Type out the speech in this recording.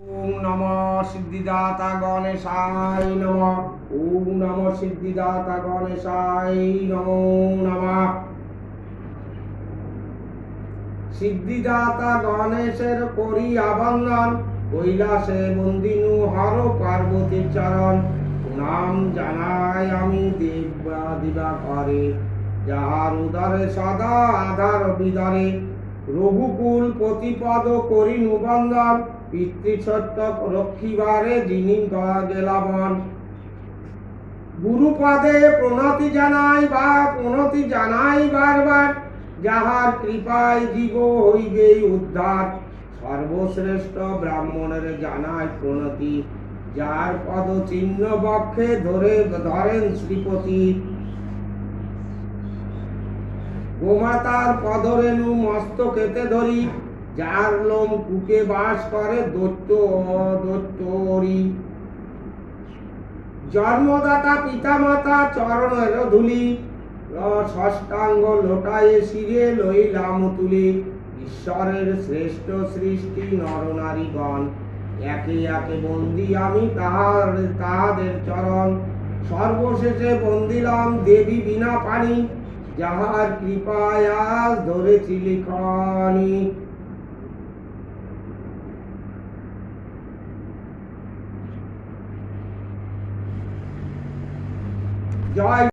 ওম নমঃ সিদ্ধিদাতা গণেশায় নমঃ। ওম নমঃ সিদ্ধিদাতা গণেশায় নমো নমঃ। সিদ্ধিদাতা গণেশের করি আবন্দন, কৈলাসে বন্দিনু হর পার্বতীর চরণ। নাম জানাই আমি দিবাকরে, যাহার উদরে সদা আধার বিদরে। রঘুকুল প্রতিপদ করিনু বন্দন, পিতৃসত্য রক্ষিবারে যিনি গেলাবন। গুরুপদে প্রণতি জানাই বারবার, যাহার কৃপায় জীব হইবে উদ্ধার। সর্বশ্রেষ্ঠ ব্রাহ্মণের জানাই প্রণতি, যার পদ চিহ্ন বক্ষে ধরেন শ্রীপতি। গোমাতার পদরেণু মস্তকেতে ধরি, যার লোম কুকে বাস করে দৈত্যরি। জন্মদাতা পিতামাতা চরণের ধুলি, ষষ্ঠাঙ্গ লোটায়ে শিরে লইলাম তুলি। ঈশ্বরের শ্রেষ্ঠ সৃষ্টি নরনারীগণ, একে একে বন্দি আমি তাহাদের চরণ। সর্বশেষে বন্দিলাম দেবী বিনা পানি, যাহার কৃপায় আজ ধরেছি লিখনি। জয়।